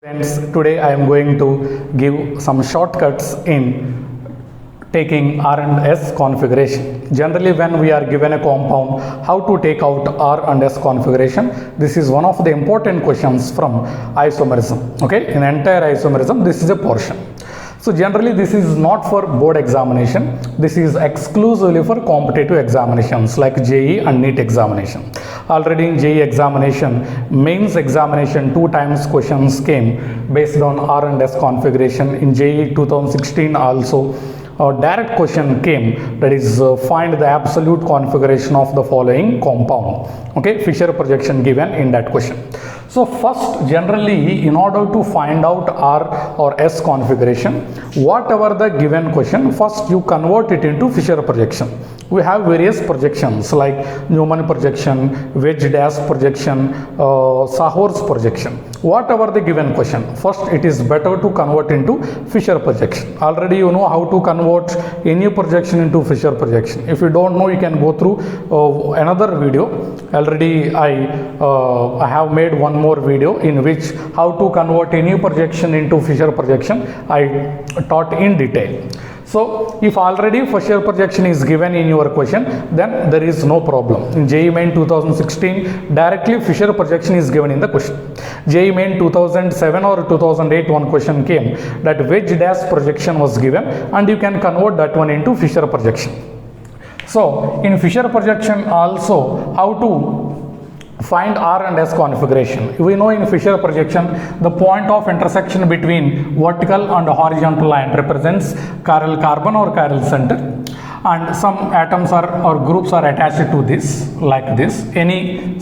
Friends, today I am going to give some shortcuts in taking R and S configuration. Generally, when we are given a compound, how to take out R and S configuration? This is one of the important questions from isomerism. Okay, in entire isomerism, this is a portion. So generally this is not for board examination, this is exclusively for competitive examinations like JEE and NEET examination. Already in JEE examination, mains examination 2 times questions came based on R and S configuration. In JEE 2016 also direct question came, that is find the absolute configuration of the following compound. Okay, Fisher projection given in that question. So first, generally in order to find out R or S configuration, whatever the given question, first you convert it into Fisher projection. We have various projections like Newman projection, wedge dash projection, Sahor's projection. Whatever the given question, first it is better to convert into Fisher projection. Already you know how to convert any projection into Fisher projection. If you don't know, you can go through another video. Already I have made one more video in which how to convert any projection into Fisher projection I taught in detail. So if already Fisher projection is given in your question, then there is no problem. In JEE Main 2016, directly Fisher projection is given in the question. JEE Main 2007 or 2008 one question came that wedge dash projection was given and you can convert that one into Fisher projection. So in Fisher projection also how to find R and S configuration. We know in Fisher projection the point of intersection between vertical and horizontal line represents chiral carbon or chiral center, and some atoms or groups are attached to this like this.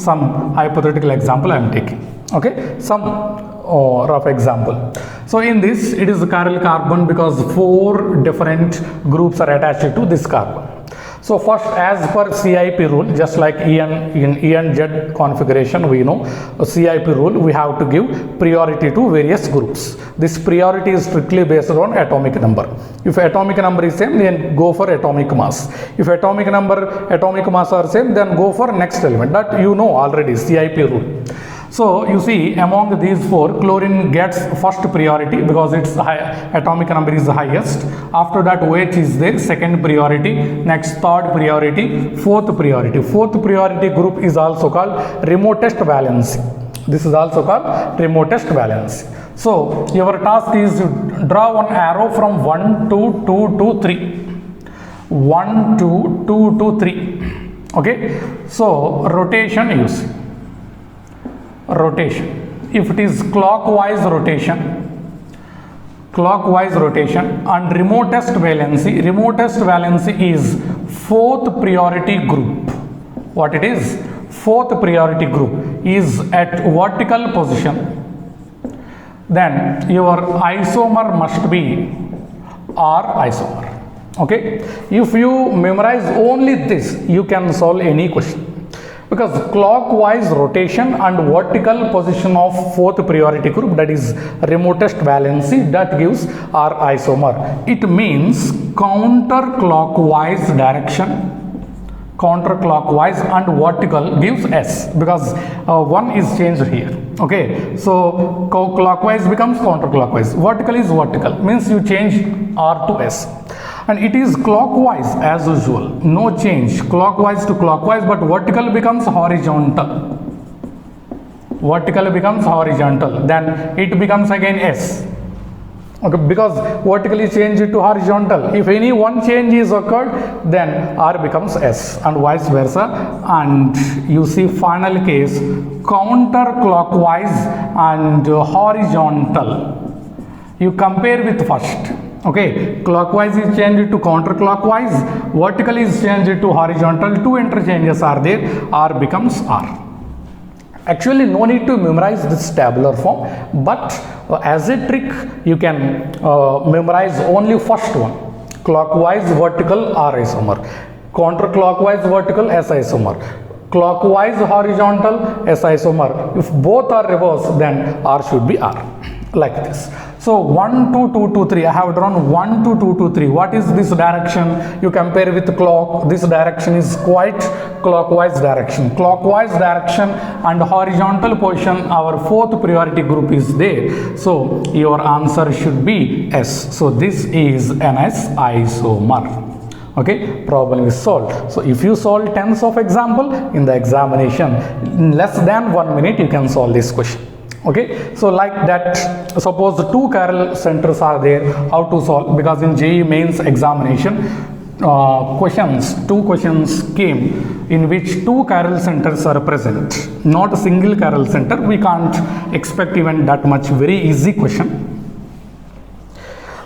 Some hypothetical example I am taking. Okay, some rough example. So in this it is chiral carbon because 4 different groups are attached to this carbon. So first, as per CIP rule, just like in E and Z configuration, we know CIP rule, we have to give priority to various groups. This priority is strictly based on atomic number. If atomic number is same, then go for atomic mass. If atomic mass are same, then go for next element. That you know already, CIP rule. So you see, among these 4, chlorine gets first priority because its atomic number is the highest. After that, OH is there, second priority. Next, third priority, fourth priority. Fourth priority group is also called remotest valency. This is also called remotest valency. So your task is to draw one arrow from 1 to 2 to 3. 1 to 2 to 3. Okay. So rotation you see. Rotation, if it is clockwise rotation and remotest valency is 4th priority group. What it is? 4th priority group is at vertical position, then your isomer must be R isomer. Okay, if you memorize only this, you can solve any question. Because clockwise rotation and vertical position of 4th priority group, that is remotest valency, that gives R isomer. It means counterclockwise direction, counterclockwise and vertical gives S, because 1 is changed here. Okay, so clockwise becomes counterclockwise, vertical is vertical, means you change R to S. And it is clockwise as usual, no change, clockwise to clockwise, but vertical becomes horizontal. Vertical becomes horizontal, then it becomes again S. Okay, because vertically changed to horizontal. If any one change is occurred, then R becomes S and vice versa. And you see final case, counterclockwise and horizontal. You compare with first. Okay, clockwise is changed to counterclockwise, vertical is changed to horizontal, 2 interchanges are there, R becomes R. Actually, no need to memorize this tabular form, but as a trick, you can memorize only first one, clockwise vertical R isomer, counterclockwise vertical S isomer, clockwise horizontal S isomer. If both are reversed, then R should be R. like this. So 1 2 2 2 3, I have drawn 1 2 2 2 3. What is this direction? You compare with clock, this direction is quite clockwise direction. Clockwise direction and horizontal position, our fourth priority group is there. So your answer should be S. So this is an S isomer. Okay, problem is solved. So if you solve tens of example in the examination, in less than 1 minute you can solve this question. Okay, so like that, suppose the two chiral centers are there, how to solve? Because in JEE mains examination, two questions came in which two chiral centers are present, not a single chiral center. We can't expect even that much very easy question.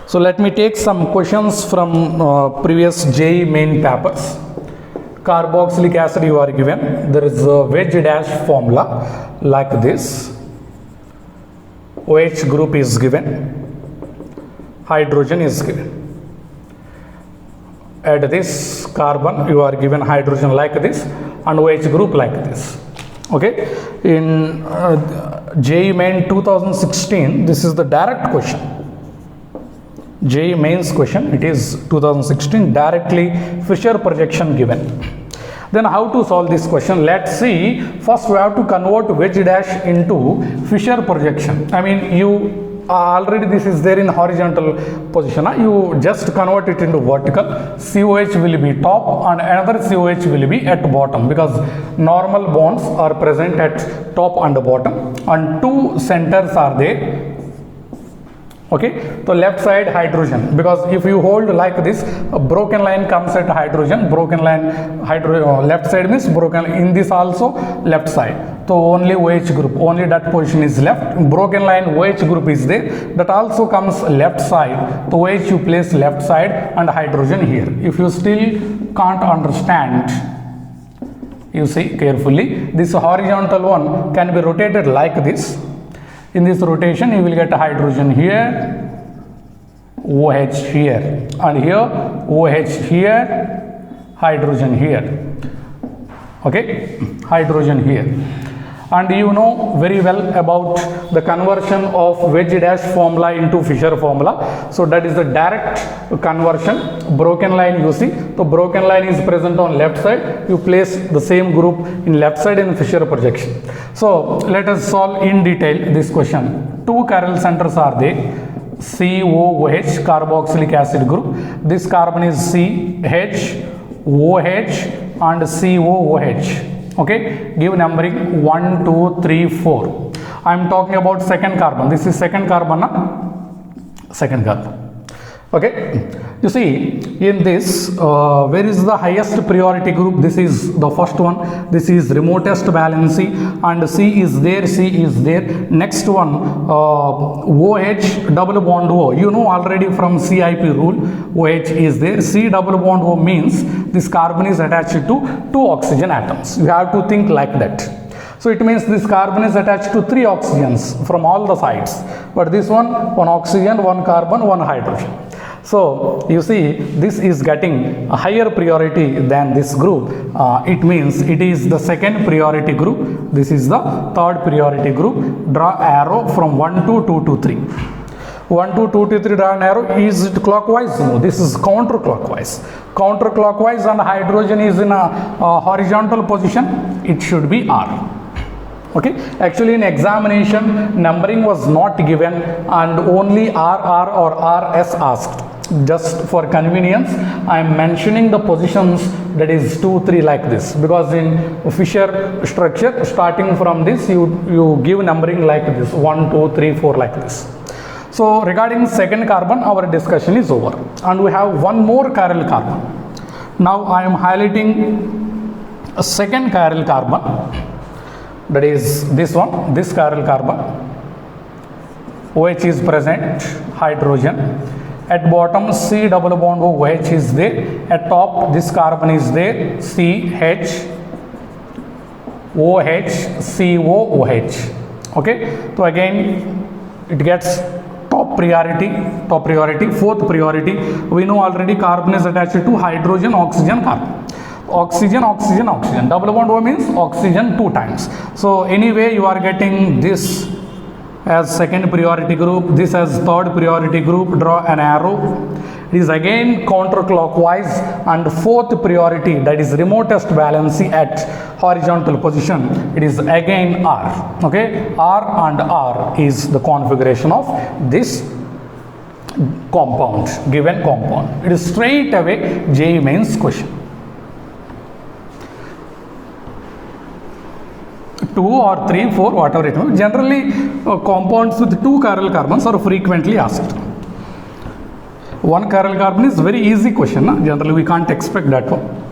So let me take some questions from previous JEE main papers. Carboxylic acid you are given, there is a wedge dash formula like this. OH group is given, hydrogen is given. At this carbon you are given hydrogen like this and OH group like this. Okay, in JEE main 2016, this is the direct question. JEE mains question, it is 2016, directly Fisher projection given. Then how to solve this question? Let's see. First we have to convert wedge dash into Fisher projection. I mean, you already this is there in horizontal position. You just convert it into vertical. COH will be top and another COH will be at bottom, because normal bonds are present at top and bottom and two centers are there. Okay, so left side hydrogen, because if you hold like this, a broken line comes at hydrogen, broken line left side means broken, in this also left side. So only OH group, only that position is left. Broken line OH group is there, that also comes left side. So OH you place left side and hydrogen here. If you still can't understand, you see carefully, this horizontal one can be rotated like this. In this rotation you will get hydrogen here, OH here, and here OH here, hydrogen here. Okay, hydrogen here. And you know very well about the conversion of wedge dash formula into Fisher formula. So that is the direct conversion. Broken line you see, so broken line is present on left side, you place the same group in left side in Fisher projection. So let us solve in detail this question. Two chiral centers are there, COOH, carboxylic acid group. This carbon is CH, OH and COOH. Okay, give numbering 1 2 3 4. I am talking about second carbon. This is second carbon, second carbon. Okay, you see in this where is the highest priority group? This is the first one, this is remotest valency, and C is there, C is there. Next one OH double bond O, you know already from CIP rule, OH is there. C double bond O means this carbon is attached to two oxygen atoms. You have to think like that. So it means this carbon is attached to three oxygens from all the sides, but this one oxygen, one carbon, one hydrogen. So you see this is getting a higher priority than this group. It means it is the second priority group. This is the third priority group. Draw arrow from 1 to 2 to 3. 1 2 2 2 3, draw an arrow. Is it clockwise? No, this is counterclockwise. Counterclockwise, and hydrogen is in a horizontal position. It should be R. Okay, actually in examination numbering was not given and only RR or RS asked. Just for convenience I am mentioning the positions, that is 2 3 like this, because in Fisher structure starting from this you give numbering like this 1 2 3 4 like this. So regarding second carbon our discussion is over, and we have one more chiral carbon. Now I am highlighting a second chiral carbon, that is this one, this chiral carbon. OH is present, hydrogen. At bottom C double bond OH is there. At top this carbon is there, CH, OH, COOH. Okay, so again it gets top priority, fourth priority. We know already carbon is attached to hydrogen, oxygen, carbon. Oxygen, oxygen, oxygen. Double bond O means oxygen 2 times. So anyway you are getting this as second priority group, this as third priority group, draw an arrow. It is again counterclockwise, and fourth priority, that is remotest valency at horizontal position, it is again R. Okay, R and R is the configuration of this compound, given compound. It is straight away JEE Mains question. 2 or 3, 4, whatever it may be. Generally, compounds with 2 chiral carbons are frequently asked. 1 chiral carbon is very easy question. Generally, we can't expect that one.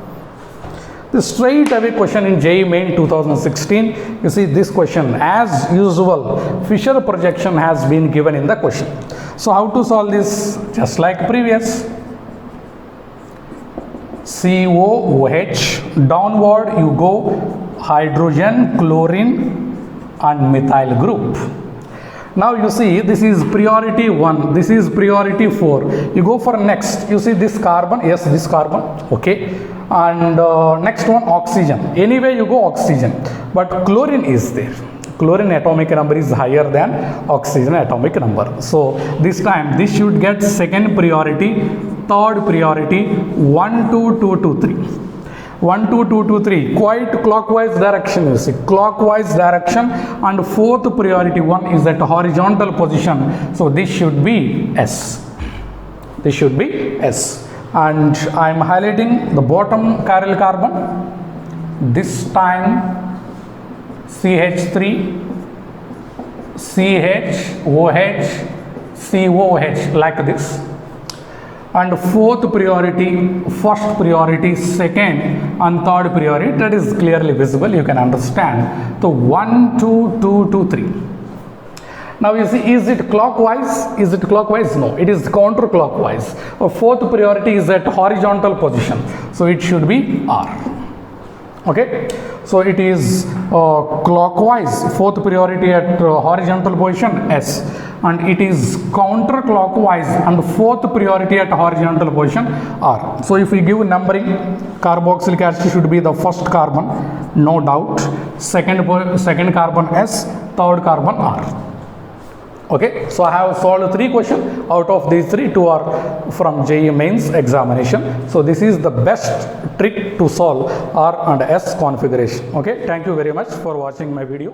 The straight away question in JEE Main 2016, you see this question, as usual, Fisher projection has been given in the question. So, how to solve this? Just like previous. COOH, downward you go hydrogen, chlorine and methyl group. Now you see this is priority 1, this is priority 4. You go for next, you see this carbon, yes this carbon, okay, and next one oxygen. Anyway you go oxygen, but chlorine is there. Chlorine atomic number is higher than oxygen atomic number. So this time this should get second priority, third priority, 1, 2, 2, 2, 3. 1, 2, 2, 2, 3, quite clockwise direction, you see, clockwise direction, and fourth priority 1 is at horizontal position. So this should be S. This should be S. And I am highlighting the bottom chiral carbon. This time CH3, CHOH, COH, like this. And fourth priority, first priority, second and third priority, that is clearly visible, you can understand. So 1, 2, 2, 2, 3. Now you see, is it clockwise? Is it clockwise? No, it is counterclockwise. Fourth priority is at horizontal position, so it should be R. Okay, so it is clockwise, fourth priority at horizontal position S, and it is counterclockwise and fourth priority at horizontal position R. So if we give numbering, carboxylic acid should be the first carbon, no doubt, second carbon S, third carbon R. Okay, so I have solved 3 questions. Out of these 3, 2 are from JEE Mains examination. So this is the best trick to solve R and S configuration. Okay, thank you very much for watching my video.